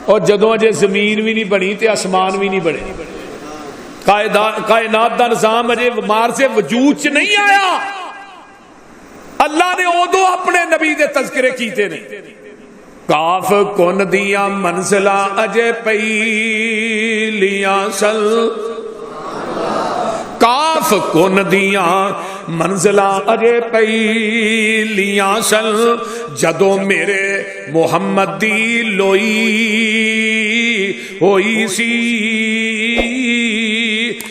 اور جدوں اجے زمین بھی نہیں بنی تے آسمان بھی نہیں بنے، کائنات دا نظام اجے مارز وجود چ نہیں آیا، اللہ نے ادو اپنے نبی دے تذکرے کیتے نے۔ کاف کن دیاں منزلاں اجے پہلیاں سل، کاف کن دیاں منزلاں اجے پہلیاں سل، جدوں میرے محمد دی لوئی ہوئی سی،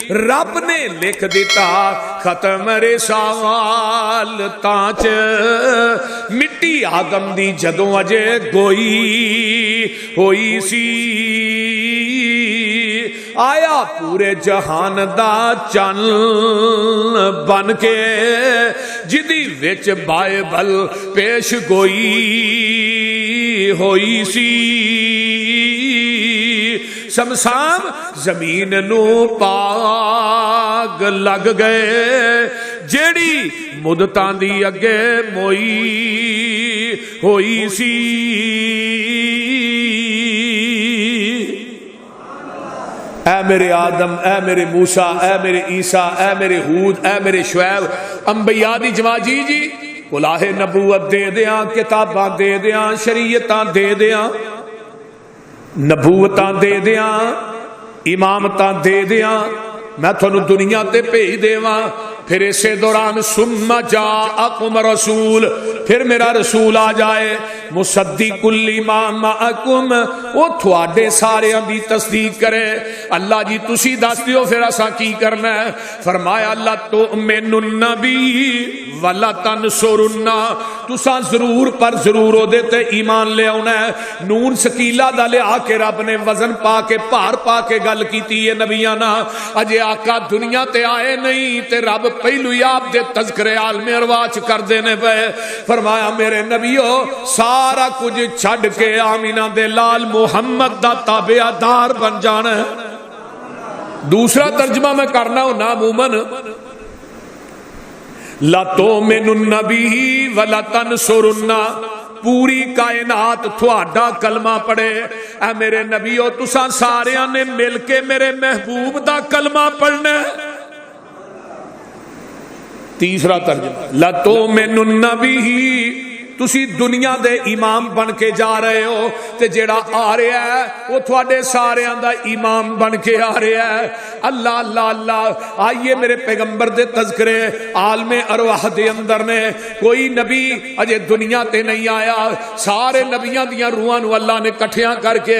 رب نے لکھ دیتا ختم رسالتاں چ، مٹی آدم دی جدوں اجے گوئی ہوئی سی، آیا پورے جہان دا چن بن کے، جدی وچ بائبل پیش گوئی ہوئی سی، شمسام زمین نو پاگ لگ گئے، جیڑی مدتاں دی اگے موئی ہوئی سی، اے میرے آدم، اے میرے موسیٰ، اے میرے عیسیٰ، اے میرے ہود، اے میرے شعیب، انبیاء دی جماجی جی کلاہ نبوت دے دیاں، کتاباں دے دیاں، شریعتاں دے دیاں، نبوتاں دے دیاں، امامتاں دے دیاں، میں تھانو دنیا تے بھیج دیواں، پھر اسے دوران ثم جاءکم رسول، پھر میرا رسول آ جائے، مصدق لما معکم، وہ تھوڑے سارے دی تصدیق کرے۔ اللہ جی تسی دس دیو پھر اسا کی کرنا ہے؟ فرمایا اللہ تؤمنون بی ولا تنصرون، تسا ضرور پر ضرور او دے تے ایمان لے آنا ہے۔ نون سکیلا دا لے آ کے رب نے وزن پا کے بھار پا کے گل کیتی ہے نبیاں نا، اجے آقا دنیا تے آئے نہیں تے رب پہلو ہی آپ دے تذکرے عالم ارواح کر دینے پہ۔ فرمایا میرے نبیو سارا کچھ چھڑ کے آمینہ دے لال محمد دا تابعہ دار بن جانا ہے۔ دوسرا ترجمہ میں کرنا ہوں نا مومن، لَتُؤْمِنُنَّ بِهِ وَلَتَنْصُرُنَّ، پوری کائنات تھوڑا کلمہ پڑھے، اے میرے نبیو تساں ساریاں نے مل کے میرے محبوب دا کلمہ پڑھنا ہے۔ تیسرا ترجمہ لَتُؤْمِنُنَّ بِهِ، تسی دنیا دے امام بن کے جا رہے ہو تے جیڑا آ رہا ہے وہ تھوڑے سارے دا امام بن کے آ رہا ہے۔ اللہ اللہ اللہ، آئیے میرے پیغمبر دے تذکرے عالم ارواح دے اندر نے، کوئی نبی اجے دنیا تے نہیں آیا، سارے نبیاں دیاں روحاں نو اللہ نے کٹھیاں کر کے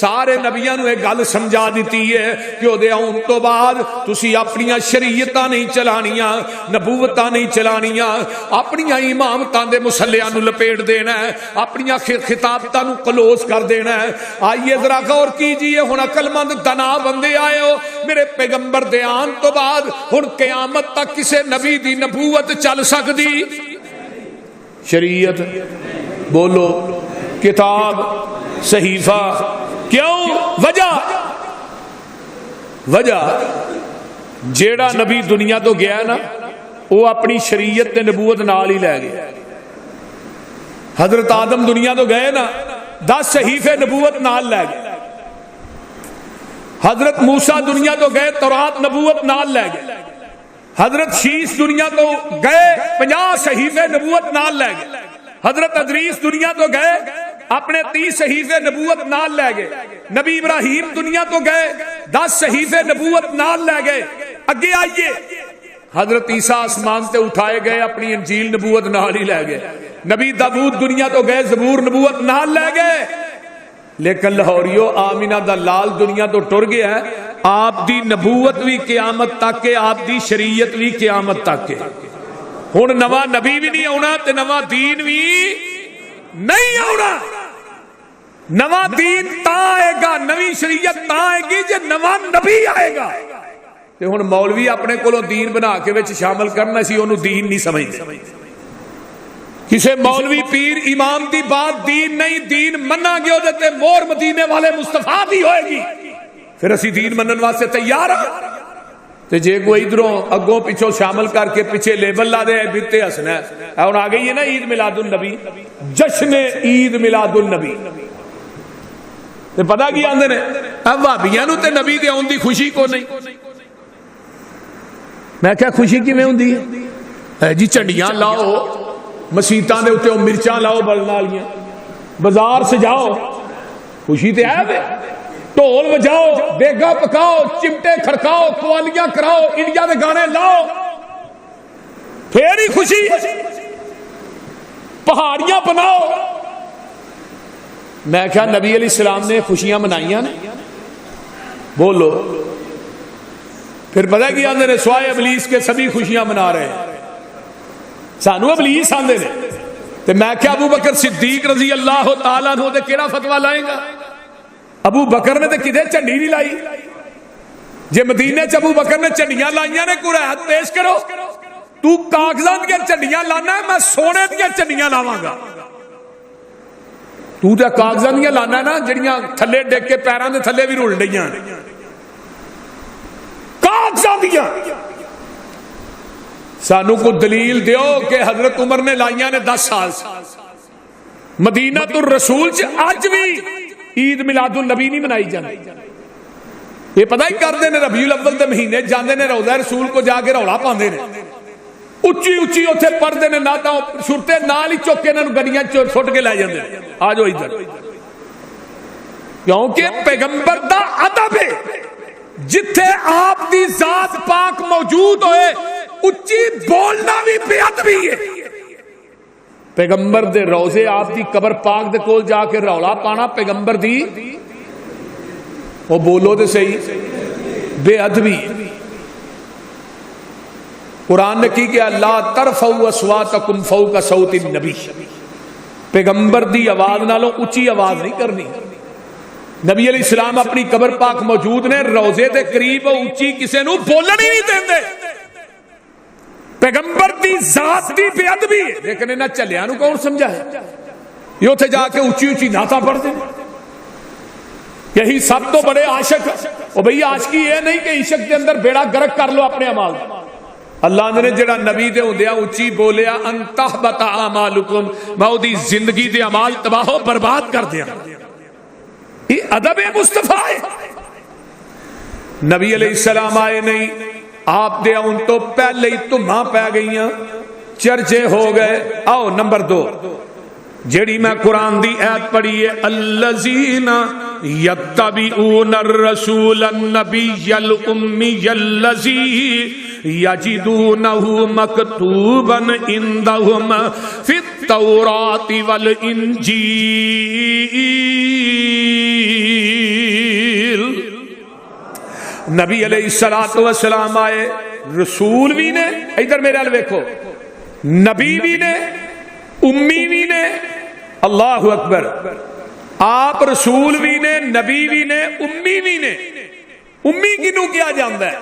سارے نبیاں نو ایک گل سمجھا دیتی ہے کہ او دے آن تو بعد تسی اپنیاں شریعتاں نہیں چلانیاں، نبوتاں نہیں چلانیاں، اپنیاں امامتاں دے مسلیاں نو لپیٹ دینا ہے، اپنی خطابتاں نو کلوز کر دینا ہے۔ آئیے ذرا غور کیجئے، ہن عقل مند دنا بندے آئے ہو، میرے پیغمبر دے آن تو بعد ہن قیامت تک کسے نبی دی نبوت چل سکدی؟ شریعت بولو، کتاب، صحیفہ، کیوں؟ وجہ جیڑا نبی دنیا تو گیا نا وہ اپنی شریعت تے نبوت نال ہی لے گیا۔ حضرت آدم دنیا تو گئے نا 10 صحیفے نبوت نال لے گئے، حضرت موسیٰ دنیا تو گئے تورات نبوت نال لے گئے، حضرت شیس دنیا تو گئے 50 صحیفے نبوت نال لے گئے، حضرت ادریس دنیا تو گئے اپنے 30 صحیفے نبوت نال لے گئے، نبی ابراہیم دنیا تو گئے 10 صحیفے نبوت نال لے گئے۔ اگے آئیے حضرت عیسیٰ آسمان تے اٹھائے گئے اپنی انجیل نبوت نال ہی لے گئے، نبی داؤد دنیا تو گئے زبور نبوت نال لے گئے، لیکن لاہوریو آمینہ دا لال دنیا تو ٹر گیا ہے، آپ دی نبوت بھی قیامت تک ہے، آپ دی شریعت بھی قیامت تک ہے۔ ہن نواں نبی بھی نہیں آنا تے نواں دین بھی نہیں آنا، نواں دین تا آئے گا، نوی شریعت تا آئے گی جے نواں نبی آئے گا۔ تے ہن مولوی اپنے کولوں دین بنا کے وچ شامل کرنا سی، اونوں دین نہیں سمجھدے۔ کسے مولوی پیر امام دی بات دین نہیں، دین مننا گے اودے تے مور مدینے والے مصطفیٰ دی ہوئے گی، پھر اسی دین منن واسطے تیار ہاں۔ تے جے کوئی ادھروں اگوں پیچھوں شامل کر کے پیچھے لیبل لا دے بتے ہسنا ہے، ہن آ گئی ہے نا عید میلاد النبی، جشن عید میلاد النبی۔ تے پتہ کی آندے نے بھابیاں نو تے نبی دے آن دی خوشی کو نہیں. میں کیا خوشی کیویں ہوندی ہے جی جھنڈیاں لاؤ مسیتاں دے اوتے مرچاں لاؤ بلن والیاں بازار سجاؤ خوشی تے ہے وے ڈھول بجاؤ دیگا پکاؤ چمٹے کھڑکاؤ قوالیاں کراؤ انڈیا دے گانے لاؤ پھر ہی خوشی پہاڑیاں بناؤ. میں کہا نبی علیہ السلام نے خوشیاں منائیاں نے بولو پھر پتہ کیا آندے نے سوائے ابلیس کے سبھی خوشیاں منا رہے ہیں سانو ابلیس آندے نے تے میں کیا ابو بکر صدیق رضی اللہ تعالیٰ عنہ دے کیڑا فتویٰ لائیں گا. ابو بکر نے تے کدے جھنڈی نہیں لائی جے مدینے چ ابو بکر نے جھنڈیاں لائیاں نے کوئی ہاتھ پیش کرو تو کاغذات دیا جھنڈیاں لانا ہے میں سونے دیا جھنڈیاں لاواں گا. تو تے کاغذات دیا لانا ہے نا جڑیاں تھلے ڈگ کے پیراں دے تھلے بھی رول ڈیاں کاغذات دیا. سانو کو دلیل دیو کہ حضرت عمر نے لائیاں نے 10 سال مدینہ الرسول چ اج بھی عید میلاد النبی نہیں منائی جاتی. یہ پتہ ہی کردے نے ربیع الاول دے مہینے جاندے نے روضہ رسول کو جا کے رولا پاندے نے اچھی اچھی اوتھے پڑھدے نے نعتاں سرتے نال ہی چوک کے انہاں نوں گڈیاں چ سٹ کے لے جاندے آ جاؤ ادھر کیونکہ پیغمبر دا ادب ہے جتھے آپ دی ذات پاک موجود ہوئے اچھی بولنا بھی بے ادبی ہے. پیغمبر دے روزے آپ دی قبر پاک دے کول جا کے رولا پانا پیغمبر دی وہ بولو دے صحیح بے ادبی. قرآن نے کی کہ اللہ ترفعوا اصواتکم فوق صوت النبی پیغمبر دی آواز نالوں اونچی آواز نہیں کرنی. نبی علیہ السلام اپنی قبر پاک موجود نے روزے دے قریب اونچی کسے نو بولن ہی نہیں دیندے. پیغمبر دی ذات دی بے ادبی ہے لیکن انہاں چلیاں نو کون سمجھا ہے یہ اوتھے جا کے اونچی اونچی نعتاں پڑھ دے. یہی سب تو بڑے عاشق او بھئی عاشقی یہ نہیں کہ عشق کے اندر بیڑا گرک کر لو اپنے اعمال. اللہ نے جڑا نبی دے ہوندیا اونچی بولیا ان تحبط اعمالکم میں دی زندگی دے اعمال تباہ و برباد کر دیا. یہ ادب مصطفیٰ ہے. نبی علیہ السلام آئے نہیں آپ دے ان تو پہلے ہی تمہاں پہ گئیاں چرچے ہو گئے. آؤ نمبر 2 جیڑی میں قرآن دی آیت پڑھی ہے الذین یتبعون الرسول النبی الامی الذی یجدونہ مکتوبا عندہم فی التوراۃ والانجیل. نبی علیہ السلام آئے رسول بھی نے ادھر میرے حال ویکھو نبی بھی نے امی بھی نے اللہ اکبر آپ رسول بھی نے نبی بھی نے امی بھی نے. امی کنوں کیا جاندا ہے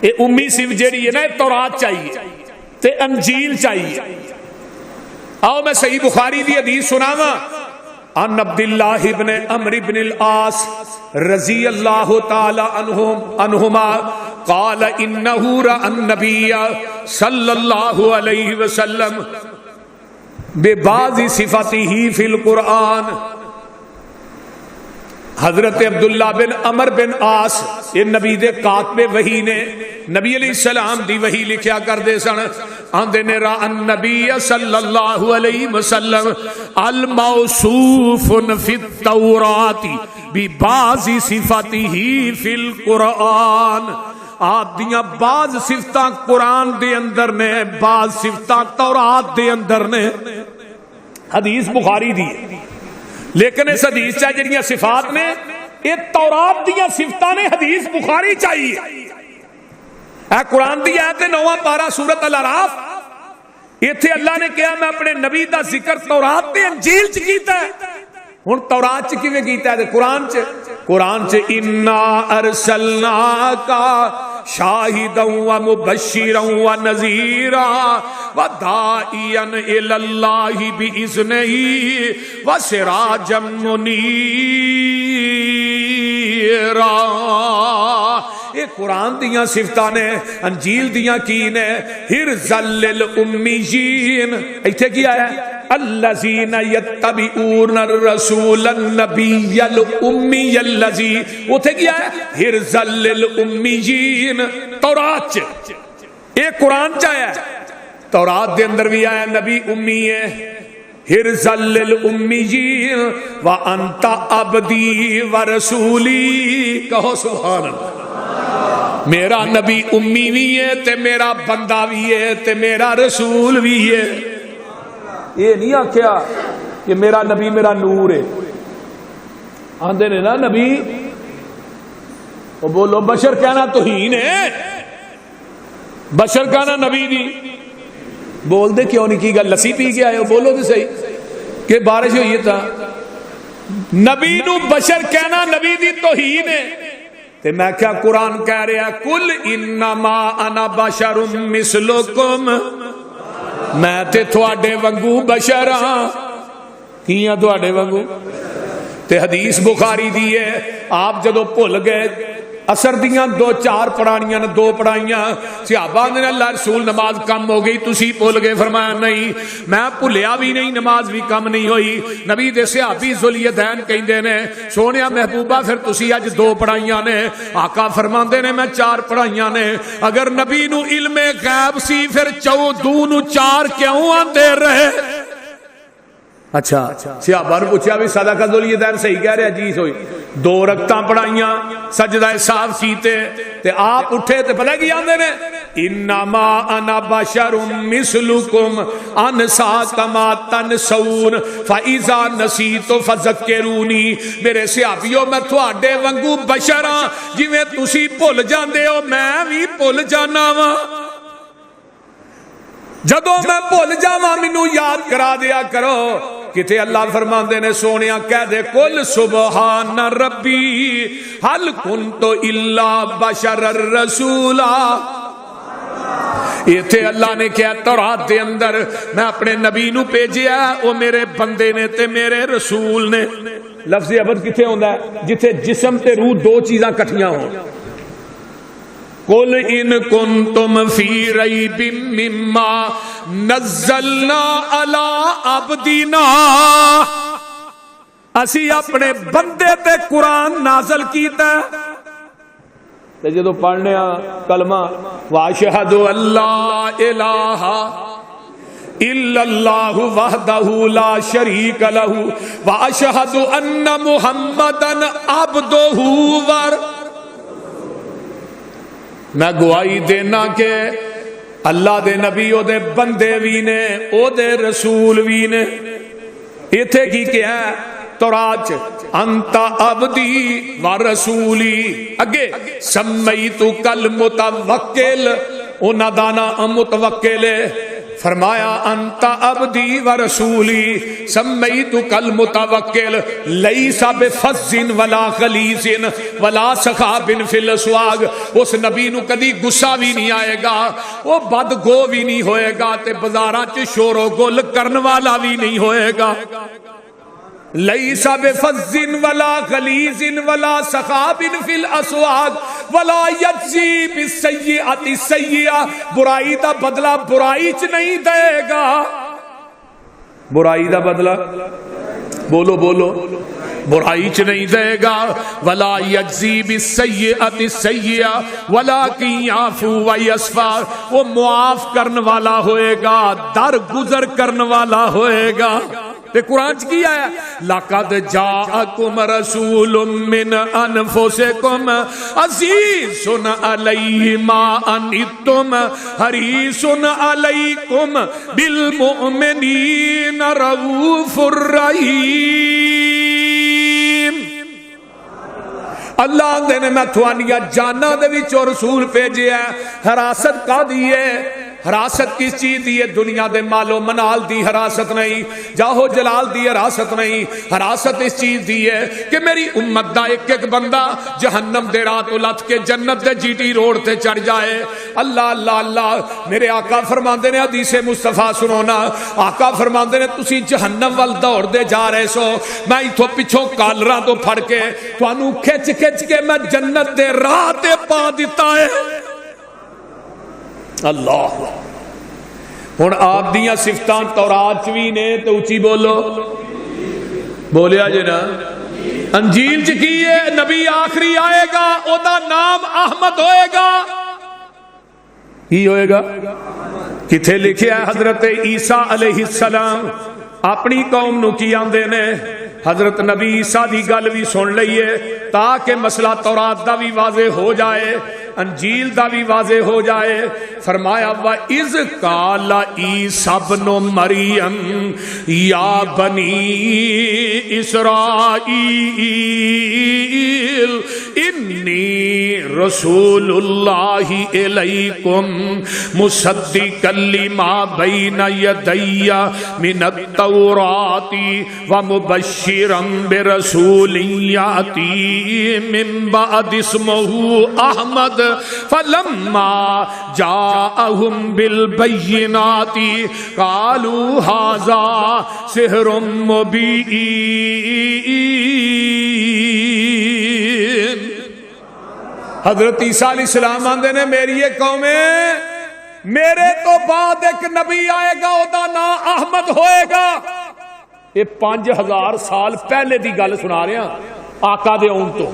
یہ امی صرف جیڑی ہے نا تورات چاہیے تے انجیل چاہیے. آؤ میں صحیح بخاری دی حدیث سناواں عن عبداللہ ابن عمرو بن العاص رضی اللہ تعالی عنہما قال انہ رأى النبی صلی اللہ علیہ وسلم ببعض صفاته فی القرآن. حضرت عبداللہ بن عمر بن عاص یہ نبی دے کاتب وحی نے نبی علیہ السلام دی وحی لکھیا کر دے سن آندے نے را النبی صلی اللہ علیہ وسلم الموصوف فی التورات ببعض صفاته فی القرآن. آپ دیاں بعض صفتاں قرآن دے اندر نے بعض صفتاں تورات دے اندر نے. حدیث بخاری دی لیکن اس حدیث چاہ جڑیاں صفات نے یہ تورات دیاں صفتاں نے حدیث بخاری چاہیے. اے قرآن دی آیت 9واں پارہ سورۃ الاعراف ایتھے اللہ نے کہا میں اپنے نبی دا ذکر تورات تے انجیل چ کیتا ہے. ہن تورات چ کیویں کیتا ہے قرآن چ انا ارسلناک شاہدا و مبشرا و نذیرا و داعیا الی اللہ باذنہ و سراجا منیرا. یہ قرآن دیاں صفتاں نے انجیل دیاں کی نے حرزا للامیین ایتھے کی آیا ہے الذین یتبعون الرسول النبی الامی الذی، اتھے کیا ہے حرزا للامیین، تورات چ یہ قرآن چاہیا ہے، تورات دے اندر بھی آیا نبی امی ہے، حرزا للامیین وانت عبدی ورسولی، کہو سبحان اللہ، میرا نبی امی بھی ہے تے میرا بندہ بھی ہے تے میرا رسول بھی ہے۔ یہ نہیں آکھیا کہ میرا نبی میرا نور ہے، آندے نے نا نبی، وہ بولو بشر کہنا توہین ہے، بشر کہنا نبی دی، بول دے کیوں نہیں کی گل، لسی پی کے آئے ہو، بولو دے صحیح کہ بارش ہوئی تھا، نبی نو بشر کہنا نبی دی توہین ہے، تے میں کیا قرآن کہہ رہا کل انما انا بشر مثلکم، میں تے تھوڑے ونگو بشر ہاں، کیاں تھوڑے ونگو، تے حدیث بخاری دی ہے، آپ جدو بھول گئے اثر دیاں دو چار پڑھانیاں دو پڑھائیاں، صحابہ نے اللہ رسول نماز کم ہو گئی تسی بھول گئے، فرمایا نہیں میں بھولیا بھی نہیں، نماز بھی کم نہیں ہوئی، نبی دے صحابی ذوالیدین کہندے نے سونیا محبوبہ پھر تسی اج دو پڑھائیاں نے، آقا فرماندے نے میں چار پڑھائیاں نے، اگر نبی نو علم غیب سی پھر چودوں نو چار کیوں آندے رہے؟ اچھا صحابہ نے پوچھا بھی صدقہ ذوالیدین صحیح کہہ رہے جی ہوئی، دو رکعتاں پڑھائیاں سجدہ صاف کیتے تے آپ اٹھے تے پتہ کی آندے نے انما انا بشر مثلکم انسا کما تنسون فاذا نسیت فذکرونی، میرے صحابیو میں تھوڑے ونگو بشر ہاں، جویں تسی بھول جاندے ہو میں بھی بھول جانا وا، جدو میں بھول جاواں مینوں یاد کرا دیا کرو، کتے اللہ فرماندے نے سونیا کہہ دے کل سبحان ربی حل کنت الا بشر الرسولا، یہ تھے اللہ نے کیا تورات دے اندر میں اپنے نبی نو بھیجیا وہ میرے بندے نے تے میرے رسول نے، لفظ عبد کتے ہوندا ہے جتھے جسم تے روح دو چیزاں کٹھیاں ہوں، قل ان کنتم فی ریب مما نزلنا علی عبدنا، اسی اپنے بندے تے قرآن نازل کیتا ہے، تے جدو پڑھنے کلمہ واشہد اللہ الہ الا اللہ وحدہ لا شریک لہ واشہد ان محمدن عبدہ ورسولہ، میں گواہی دینا کہ اللہ دے نبی او دے بندے بھی نے او دے رسول بھی نے، ایتھے کی کیا ہے تورات انت عبدی و رسولی، اگے سمیتک المتوکل، اونا دانا متوکل فرمایا انت عبدی و رسولی سمیتک المتوکل لیس بفظ ولا غلیظ ولا سخاب فی الاسواق، اس نبی نو کدی غصہ بھی نہیں آئے گا، وہ بد گو بھی نہیں ہوئے گا تے بازاراں چ شور و گل کرن والا بھی نہیں ہوئے گا، لیس بفظ ولا غلیظ ولا سخاب فی الاسواق ولا یجزی بالسیئۃ السیئۃ، برائی دا بدلہ برائی چ نہیں دے گا، برائی دا بدلہ بولو بولو برائی چ نہیں دے گا، ولا یجزی بالسیئۃ السیئۃ ولکن یعفو ویصفح، وہ معاف کرن والا ہوئے گا درگزر کرن والا ہوئے گا، تے قرآن چ کی آیا لقد جاءکم رسول من انفسکم عزیز علیہ ما عنتم حریص علیکم بالمؤمنین رؤوف الرحیم، اللہ دے نے میں تھوانیا جانا دے وچوں رسول بھیجیا ہے، حراست کا دیے حراست کس چیز دی ہے؟ دنیا دے مال و منال دی حراست نہیں، جاہو جلال دی حراست نہیں، حراست اس چیز دی ہے کہ میری امت دا ایک ایک بندہ جہنم دے رات لت کے جنت دے جی ٹی روڈ تے چڑھ جائے۔ اللہ اللہ اللہ، میرے آقا فرماندے نے حدیث مصطفیٰ سنونا، آقا فرماندے نے تسی جہنم وال دوڑ دے جا رہے سو، میں ایتھوں پچھوں کالراں تو پھڑ کے تانوں کھچ کھچ کے میں جنت دے راہ تے پا دیتا ہے۔ اللہ ہن آپ دیاں صفتاں تورات چ وی نے تے اچھی بولو، بولیا جے نا۔ انجیل چ کی ہے؟ نبی آخری آئے گا او دا نام احمد ہوئے گا۔ کی ہوئے گا؟ کتھے لکھیا ہے؟ حضرت عیسیٰ علیہ السلام اپنی قوم نو کی آندے نے؟ حضرت نبی عیسیٰ دی گل بھی سن لئیے تاکہ مسئلہ تورات دا بھی واضح ہو جائے، انجیل دا بھی واضح ہو جائے۔ فرمایا وَإِذْ قَالَ عِیسیٰ ابْنُ مَرْیَمَ یا بنی اسرائیل انی رسول اللہ الیکم مصدقا لما بین یدی من التوراۃ ومبشرا برسول یاتی من بعد اسمہ احمد فلما جاءهم بالبینات قالوا ھذا سحر مبین۔ حضرت عیسیٰ علیہ السلام آندے نے میری یہ قوم ہے، میرے تو بعد ایک نبی آئے گا او دا نام احمد ہوئے گا۔ یہ 5000 سال پہلے دی گل سنا رہے ہیں آقا دے اون تو۔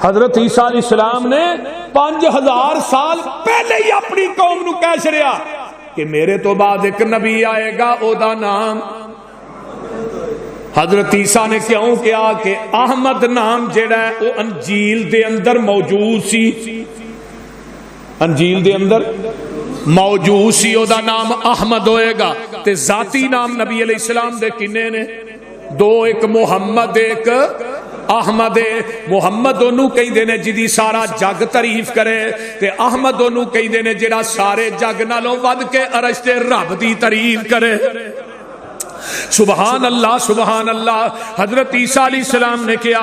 حضرت عیسیٰ علیہ السلام نے 5000 سال پہلے ہی اپنی قوم نو کہہ چھڑیا کہ میرے تو بعد ایک نبی آئے گا او دا نام۔ حضرت عیسیٰ نے کیوں کیا کہ احمد نام جڑا ہے وہ انجیل دے اندر موجود سی، انجیل دے اندر موجود سی، او دا نام احمد ہوئے گا۔ تے ذاتی نام نبی علیہ السلام دے کنے نے؟ دو، ایک محمد ایک احمد۔ محمد انہوں کہیں دینے جدی سارا جگ تعریف کرے، تے احمد انہوں کہیں دینے جڑا سارے جگ نالوں ود کے عرش تے رب دی تعریف کرے۔ سبحان اللہ سبحان اللہ۔ حضرت عیسیٰ علیہ السلام نے کیا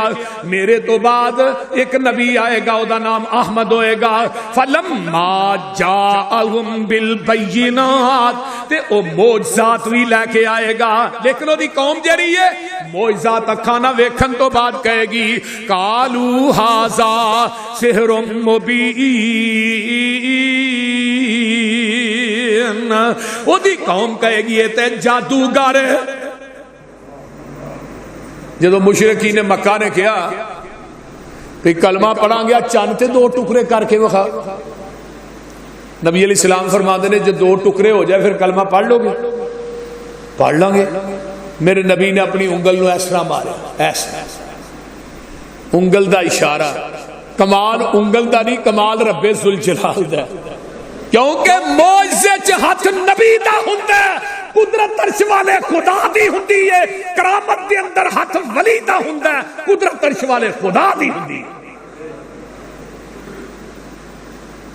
میرے تو بعد ایک نبی آئے گا او دا نام احمد ہوئے گا۔ فلما جاءہم بالبینات، تے او معجزات بھی لے کے آئے گا، لیکن او دی قوم جڑی ہے معجزات اکھانا ویکھن تو بعد کہے گی قالوا ھذا سحر مبین۔ او دی قوم کہے گی یہ تے جادوگر ہے۔ جدو مشرکین مکہ نے کیا کہ کلمہ پڑھا گیا چند تے 2 ٹکڑے کر کے وکھا، نبی علیہ السلام فرماتے نے جب 2 ٹکڑے ہو جائے پھر کلمہ پڑھ لو گے؟ پڑھ لیں گے۔ میرے نبی نے اپنی انگل نو اس طرح مارا، ایسا انگل دا اشارہ، کمال انگل دا نہیں، کمال رب ذوالجلال دا، کیونکہ معجزے چ ہاتھ نبی دا ہوندا ہے، قدرت عرش والے خدا دی ہوندی ہے، کرامت دے اندر ہاتھ ولی دا ہوندا ہے، قدرت عرش والے خدا دی ہوندی ہے۔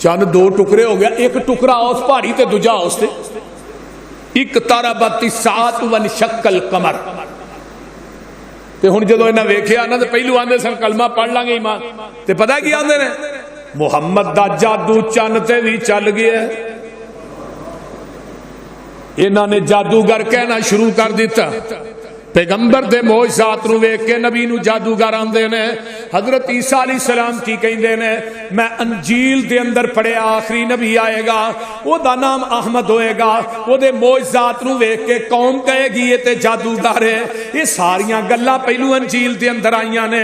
چند 2 ٹکڑے ہو گیا، ایک ٹکڑا اس پہاڑی تے دوجا اس تے۔ اقتربت الساعۃ وانشق القمر۔ تے ہن جدوں انہاں ویکھیا نا تے پہلو آندے سن کلمہ پڑھ لیں گے ایمان، تے پتہ کی آندے نے محمد دا جادو چند تے بھی چل گیا۔ انہاں نے جادوگر کہنا شروع کر دیتا، پیغمبر دے معجزات نو ویکھ کے نبی نو جادوگر آندے نے۔ حضرت عیسیٰ علیہ السلام کی کہندے نے میں انجیل دے اندر پڑھیا آخری نبی آئے گا او دا نام احمد ہوئے گا، او دے معجزات نو ویکھ کے قوم کہے گی یہ تے جادوگر ہے۔ یہ ساریاں گلاں پہلو انجیل دے اندر آئیاں نے۔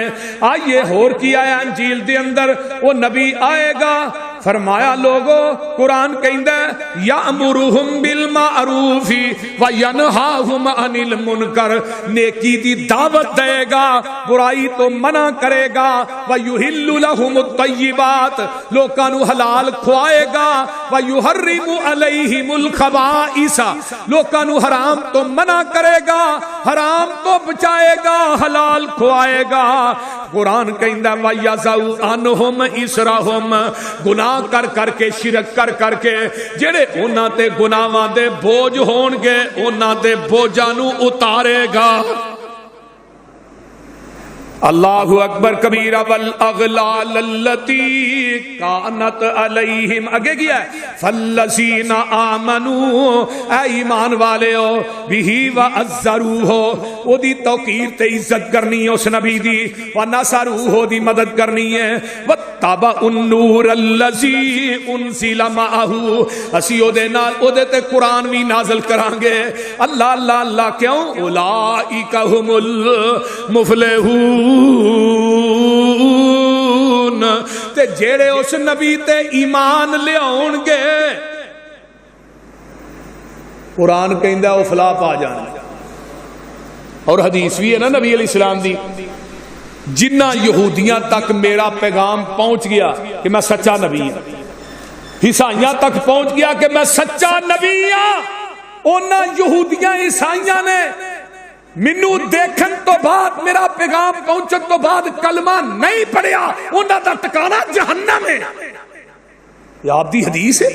آئیے ہور کی آیا انجیل دے اندر؟ وہ نبی آئے گا، فرمایا لوگو قرآن کہندا ہے یامرہم بالمعروف وینہاہم عن المنکر، نیکی دی دعوت دے گا، برائی تو منع کرے گا، ویحل لہم الطیبات، لوکاں نو حلال کھوائے گا، ویحرم علیہم الخبائث، لوکاں نو حرام تو منع کرے گا، حرام تو بچائے گا، حلال کھوائے گا۔ قرآن کہندا ویضع عنہم اسرہم، گناہ کر کر کے شرک کر کر کے جڑے انہاں تے گناہاں دے بوجھ ہون گے انہاں دے بوجھاں نو اتارے گا۔ اللہ اکبر کبیرہ والاغلال التی کانت علیہم، اگے کیا ہے فالذین آمنوا، اے ایمان والے ہو، بہی وعزروہ، او دی توقیر تے عزت کرنی ہے اس نبی دی، ونصروہ دی مدد کرنی ہے، واتبعوا النور الذی انزل معہ، اسی او دے نال او دے تے قرآن بھی نازل کران گے۔ اللہ اللہ اللہ، کیوں؟ اولئک ھم المفلحون، تے جیڑے اس نبی تے ایمان لے آؤن گے، قرآن کہندا او فلاح پا جان گے۔ اور حدیث بھی ہے نا نبی علیہ السلام دی، جنہ یہودیاں تک میرا پیغام پہنچ گیا کہ میں سچا نبی ہوں، عیسائیاں تک پہنچ گیا کہ میں سچا نبی ہوں، اونا یہودیاں عیسائیاں نے مینو دیکھن تو بعد، میرا پیغام پہنچن تو بعد کلمہ نہیں پڑھیا، انہاں دا ٹکانا جہنم ہے۔ یہ آپ دی حدیث ہے۔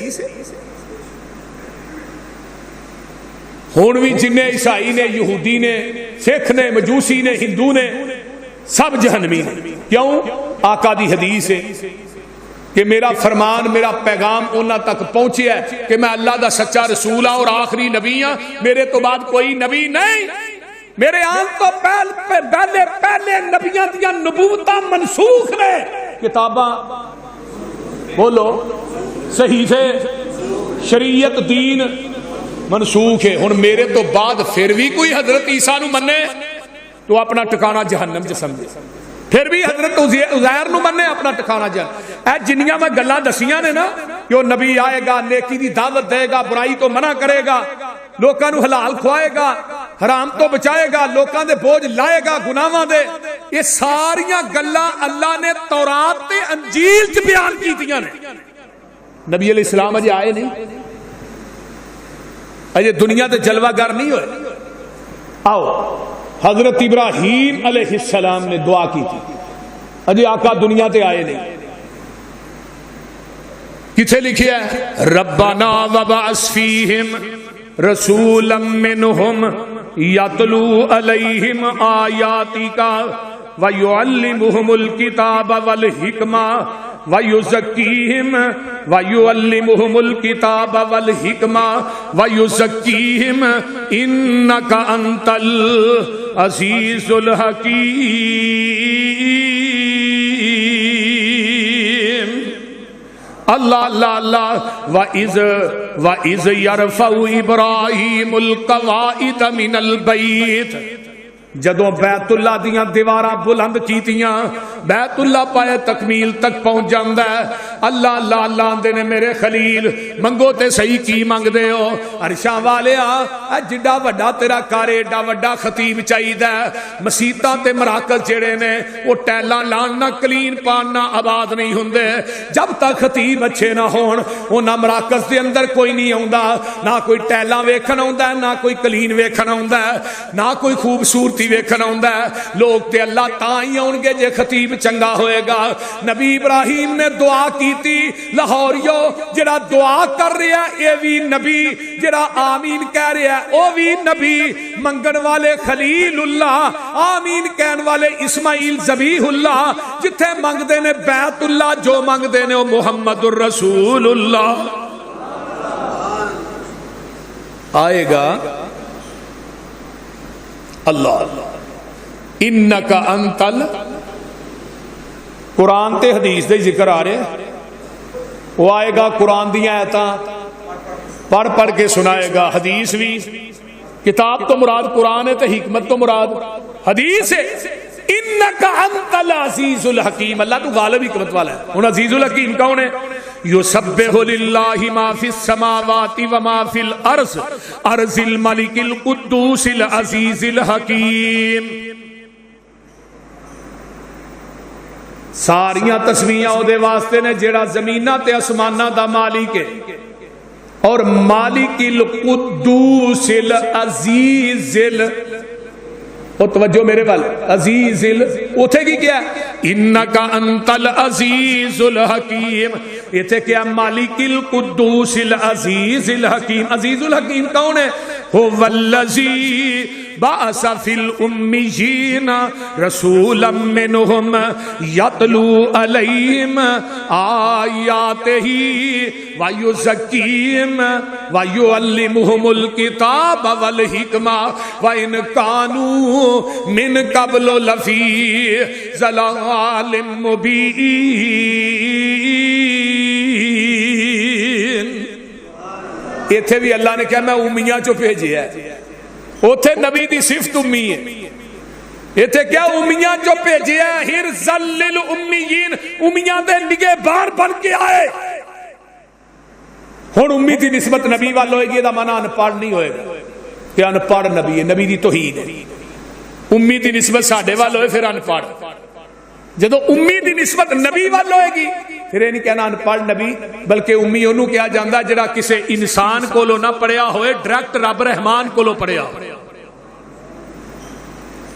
ہون بھی جن عیسائی نے، یہودی نے، سکھ نے، مجوسی نے، ہندو نے، سب جہنمی نے۔ کیوں؟ آقا دی حدیث ہے کہ میرا فرمان، میرا پیغام انہاں تک پہنچیا ہے کہ میں اللہ دا سچا رسول ہوں اور آخری نبی ہوں، میرے تو بعد کوئی نبی نہیں، میرے آن تو پہلے نبیاں دیاں نبوتاں منسوخ نے، کتاباں بولو صحیفے شریعت دین منسوخ ہے۔ ہن میرے تو بعد پھر بھی کوئی حضرت عیسیٰ نو منے تو اپنا ٹکانا جہنم چ سمجھے، پھر بھی حضرت عزیر نو منے اپنا ٹکانا جہنم۔ اے جنیاں میں گلاں دسیاں نے نا کہ وہ نبی آئے گا، نیکی دی دعوت دے گا، برائی تو منع کرے گا، لوکاں نو حلال کھوائے گا، حرام تو بچائے گا، لوکاں دے بوجھ لائے گا گناہاں دے، یہ ساریاں گلاں اللہ نے تورات تے انجیل چ بیان کیتیاں نے۔ نبی علیہ السلام اجے آئے نہیں، اجے دنیا تے جلوہ گر نہیں ہوئے۔ آؤ حضرت ابراہیم علیہ السلام نے دعا کی تھی، اجے آقا دنیا تے آئے نہیں۔ کتھے لکھیا ہے؟ ربنا وبعث فیہم رسولا منہم یتلو علیہم آیاتک ویعلمہم الکتاب والحکمہ وَيُزَكِّيهِمْ وَيُعَلِّمُهُمُ الْكِتَابَ وَالْحِكْمَةَ وَيُزَكِّيهِمْ إِنَّكَ أَنْتَ الْعَزِيزُ الْحَكِيمُ۔ اللہ اللہ اللہ، وَإِذْ يَرْفَعُ إِبْرَاهِيمُ الْقَوَاعِدَ مِنَ الْبَيْتِ، جدوں بیت اللہ دیاں دیواراں بلند کیتیاں، بیت اللہ پائے تکمیل تک پہنچ جاندا ہے۔ اللہ اللہ اللہ آندے نے میرے خلیل منگو تے صحیح کی منگ دے ہو؟ عرشاں والیا جڈا وڈا تیرا کار، ایڈا وڈا خطیب چاہیدا ہے۔ مسیتاں تے مراکز جڑے نے وہ ٹیلاں لان نہ کلین پان نہ آباد نہیں ہوندے، جب تک خطیب اچھے نہ ہون انہاں مراکز دے اندر کوئی نہیں آوندا، نہ کوئی ٹیلاں ویکھن آوندا ہے، نہ کوئی کلین ویکھن آوندا ہے، نہ کوئی خوبصورتی ویکھن آوندا ہے۔ لوگ تے اللہ تاں ہی آؤن گے جے خطیب چنگا ہوئے گا۔ نبی ابراہیم نے دعا کی تھی، لاہوریو جڑا دعا کر رہا ہے اے بھی نبی، جڑا آمین کہہ رہا ہے او بھی نبی، منگن والے خلیل اللہ، آمین کہن والے اسماعیل ذبیح اللہ، جتھے منگ دے نے بیت اللہ، جو منگ دے نے او محمد الرسول اللہ۔ آئے گا اللہ انکا انتل، قرآن تے حدیث دے ذکر آ رہے، وہ آئے گا قرآن دیا آیتاں پڑھ پڑھ کے سنائے گا، حدیث بھی، کتاب تو مراد قرآن ہے تے حکمت تو مراد حدیث ہے۔ انکا انتل عزیز الحکیم، اللہ تو غالب حکمت والا ہے۔ ان عزیز الحکیم کون ہے؟ یسبح للہ ما فی السماوات وما فی الارض ارض الملک القدوس العزیز الحکیم۔ ساریاں تسمیاں او دے واسطے نے جیڑا زمیناں تے اسماناں دا مالک ہے، اور مالک القدوس العزیز او توجہ میرے وال عزیز اوتھے کی کیا انکا انت العزیز الحکیم، ایتھے کیا مالک القدوس العزیز الحکیم۔ عزیز الحکیم کون ہے؟ هو الذی بعث فی الامیین رسولا منہم یتلو علیہم آیاتہ ویزکیہم ویعلمہم الکتاب والحکمہ وإن كانوا من قبل لفی ضلال مبین۔ ایتھے بھی اللہ نے کہا میں امیاں چو بھیجے ہے، اوتھے نبی دی صفت امی ہے، ایتھے کیا امیاں چو بھیجے ہے، حرزل للأمیین، امیاں دے نگے بار بن کے آئے۔ ہن امی دی نسبت نبی وال ہوئے گی، دا معنی ان پڑھ نہیں ہوئے گا کہ ان پڑھ نبی ہے، نبی دی توحید ہے۔ امی دی نسبت ساڈے وال ہوئے پھر ان پڑھ، جدو امی دی نسبت نبی وال ہوئے گی پھر یہ نہیں کہنا ان پڑھ نبی، بلکہ امی انہوں کیا جاندہ جڑا کسے انسان کو لو نہ پڑھیا ہوئے، ڈائریکٹ رب رحمان کو لو پڑھیا ہوئے۔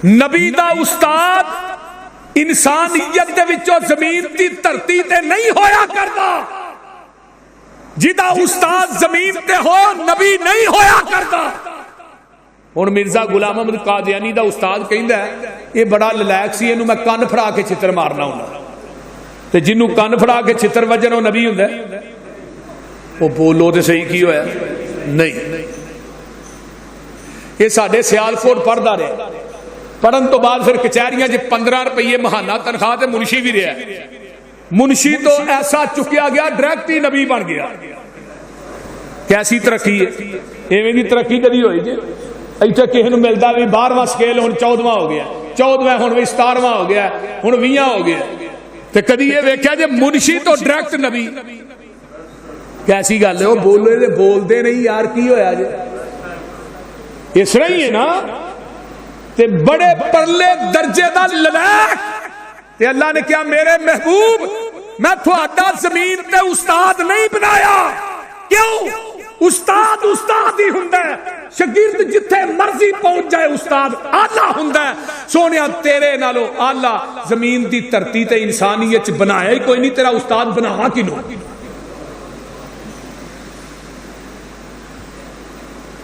نبی دا استاد انسانیت دے وچوں زمین دی دھرتی تے نہیں ہویا کردا، جدا استاد زمین تے ہو نبی نہیں ہویا کردا۔ ہن مرزا غلام احمد قادیانی دا استاد کہندا ہے یہ بڑا للائق سی، اینوں میں کن پھڑا کے چھتر مارنا ہوں، تے جنوں کن پھڑا کے چھتر وجن وہ نبی ہوندا ہے؟ وہ بولو تے صحیح کی ہویا نہیں۔ یہ ساڈے سیالکوٹ پڑھدا رہے، پڑھن تو بعد پھر کچہریاں 15 روپیے ماہانہ تنخواہ تے منشی بھی رہا، منشی تو ایسا چکیا گیا ڈائریکٹ ہی نبی بن گیا۔ کیسی ترقی ہے؟ ایویں دی ترقی کدی ہوئی جی؟ ایتھے کسی نوں ملدا بھی 12واں سکیل ہن 14واں ہو گیا، 14واں ہن بھی 17واں ہو گیا، ہن 20واں ہو گیا، تے کدی یہ ویکھیا جے منشی تو ڈائریکٹ نبی؟ کیسی گل ہے؟ وہ بولے تے بولدے نہیں یار، کی ہویا جی؟ اس طرح ہی ہے نا، تے بڑے پرلے درجے دا للائق تے اللہ نے کیا میرے محبوب میں تھوڑا زمین تے استاد نہیں بنایا۔ کیوں؟ استاد استاد ہی ہوندا ہے، شاگرد جتھے مرضی پہنچ جائے استاد آلہ ہوندا ہے۔ سونیا تیرے نالو آلہ زمین دی دھرتی تے انسانیت بنایا ہی کوئی نہیں، تیرا استاد بناوا کینوں؟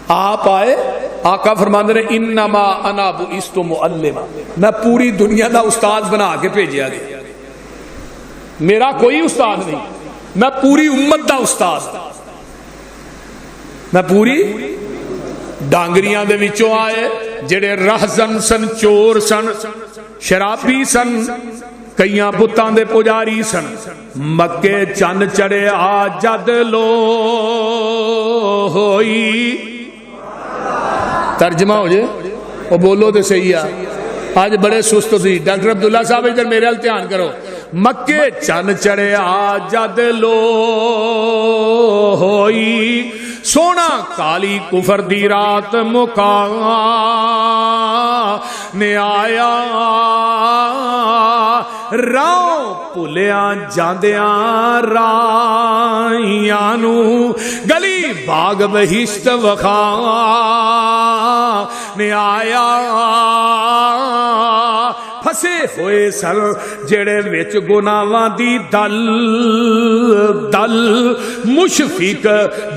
آپ آئے، آقا فرماندے نے انما انا بعثت معلما، میں پوری دنیا دا استاد بنا کے بھیجیا گیا، میرا کوئی استاد نہیں، میں پوری امت دا استاد، میں پوری ڈانگریاں دے وچوں آئے جڑے رہزن سن، چور سن، شرابی سن، کئیاں بتاں دے پجاری سن، مکے چن چڑے آ جد لو ہوئی۔ ترجمہ ہو جائے وہ بولو تو صحیح ہے، آج بڑے سست تھی۔ ڈاکٹر عبداللہ صاحب ادھر میرے حال دھیان کرو۔ مکے چن چڑے آ جد لو ہوئی، سونا کالی کفر دی رات مکا نے آیا، راہ پھلیاں جاندیاں رائیاں نو، گلی باغ بہشت وکھا نے آیا، پھسے ہوئے سر جڑے وچ گناہاں دی دل دل، مشفق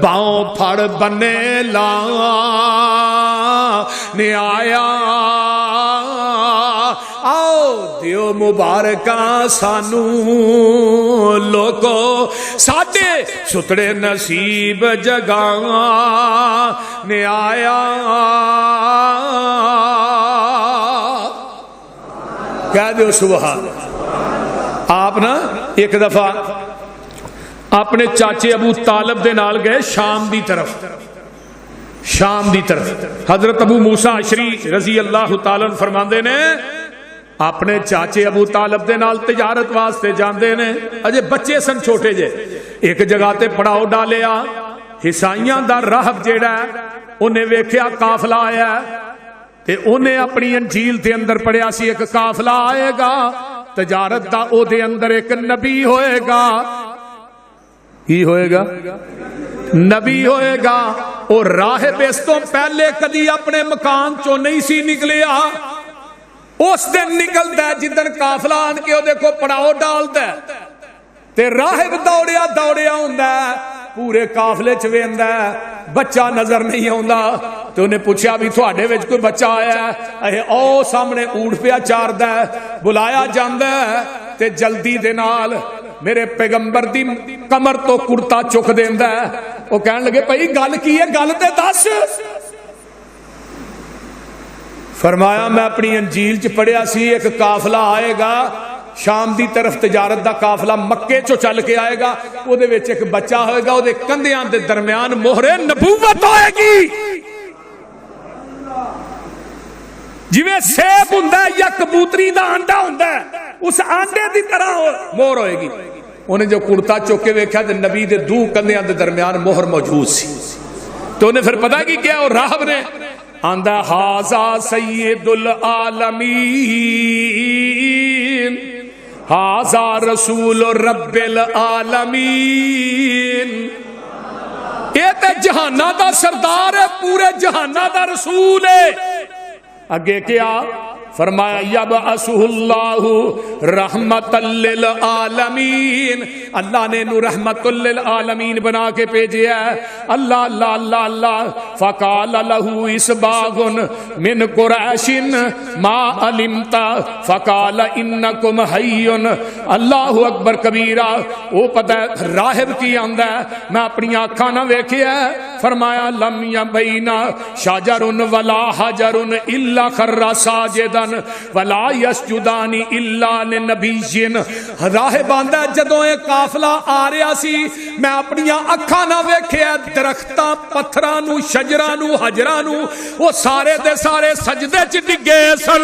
باؤں پھڑ بنے لا نے آیا، آؤ دیو مبارکاں سانو لوگو، ساڈے ستڑے نصیب جگاں نے آیا۔ کہہ دیو سبحان۔ آپ نا ایک دفعہ اپنے چاچے ابو طالب دے نال گئے شام دی طرف، شام دی طرف۔ حضرت ابو موسیٰ اشری رضی اللہ تعالیٰ عنہ فرماندے نے اپنے چاچے ابو طالب دے نال تجارت واسطے جاندے نے، اجے بچے سن چھوٹے جے، ایک جگہ تے پڑاؤ ڈالیا، حسائیاں دا راہب جیڑا ہے انہیں ویکھیا قافلہ آیا ہے، تے انہیں اپنی انجیل دے اندر پڑھیا سی ایک قافلہ آئے گا تجارت دا، او دے اندر ایک نبی ہوئے گا۔ کی ہوئے گا؟ نبی ہوئے گا۔ اور راہب اس تو پہلے کدی اپنے مکان چو نہیں سی نکلیا، اس دن نکلتا ہے جدن قافلہ آن کے وہ دیکھو پڑاؤ ڈالتا ہے، تے راہب دوڑیا دوڑیا ہوندا ہے، پورے قافلے چ ویندا ہے، بچہ نظر نہیں آتا. تو انہیں پوچھا بھی تھوڑے وچ کوئی بچہ آیا ہے؟ او سامنے اونٹ پیا چاردا ہے. بلایا جاندا ہے تے جلدی دے نال میرے پیغمبر دی کمر تو کرتا چک دیندا ہے. وہ کہن لگے بھائی گل کی ہے؟ گل تے دس. فرمایا میں اپنی انجیل چ پڑھیا سی ایک قافلہ آئے گا شام دی طرف تجارت دا قافلہ مکے چو چل کے آئے گا. وہ دے وچ ایک بچہ ہوئے گا, وہ دے کندھیاں دے درمیان مہر نبوت ہوئے گی. جویں سیب ہوندا ہے یا کبوتری دا انڈا ہوندا ہے اس آنڈے دی طرح مہر ہوئے گی. انہیں جو کرتا چوک کے ویکھیا تے نبی دے دو کندھیاں دے درمیان مہر موجود سی. تو انہیں پھر پتہ کی کیا, اور راہب نے آندا ھذا سید العالمین ھذا رسول رب العالمین. یہ تے جہانہ دا سردار ہے, پورے جہانہ دا رسول ہے. اگے کیا فرمایا یبعثہ اللہ رحمت للعالمین, اللہ نے انہوں رحمت للعالمین بنا کے بھیجا ہے. اللہ اللہ اللہ اللہ. فقال لہ اسباغ من قریش ما علمت فقال انکم حی. اللہ اکبر کبیرہ. وہ پتہ ہے راہب کی آندا ہے میں اپنی آنکھاں نہ ویکھیا ہے. فرمایا لم یبین شجر ولا حجر الا خر ساجدا ولا یسجدان الا لنبی. راہب آندا ہے جدوں یہ قافلہ آ رہا سی میں اپنی اکھاں نہ ویکھیا درختاں پتھراں نو شجراں نو حجراں نو وہ سارے دے سارے سجدے چ ڈگے سن.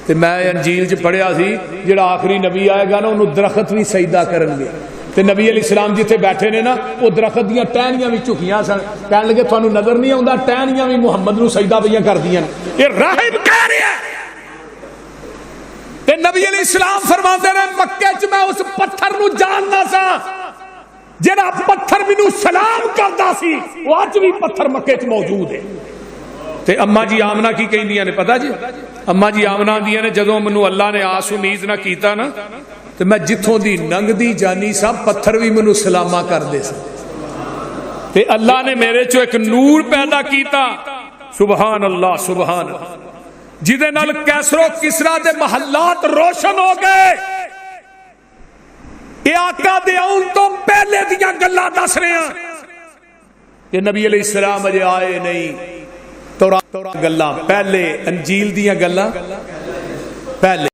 تے میں انجیل چ پڑھیا سی جڑا آخری نبی آئے گا نا انہوں درخت بھی سجدہ کرن گے. تے نبی علیہ السلام جتھے بیٹھے نے نا وہ درخت دیاں ٹہنیاں بھی جھکیاں سن. کہنے لگے تھانوں نظر نہیں آوندا ٹہنیاں بھی محمد نو سجدہ پہ کردیاں. یہ راہب کہہ رہا ہے. تے نبی علیہ السلام فرماندے نے مکے چ میں اس پتھر نو جاننا سا جڑا پتھر مینوں سلام کردا سی, وہ اج بھی پتھر مکے چ موجود ہے. تے اما جی آمنہ کی کہندیاں نے پتہ جی, اما جی آمنہ دیاں نے جدوں مینوں اللہ نے آس امید نہ کیتا نا تو میں جتھوں دی ننگ دی جانی سا پتھر بھی منو سلامہ کر دے سا. تے اللہ نے میرے چو ایک نور پیدا کیتا. سبحان اللہ سبحان اللہ. جدے نال کیسر و کسرا دے محلات روشن ہو گئے. یہ آقا دے آن تو پہلے دیاں گلاں دس رہے ہیں کہ نبی علیہ السلام اجے آئے نہیں. تورات گلاں پہلے, انجیل دیاں گلاں پہلے.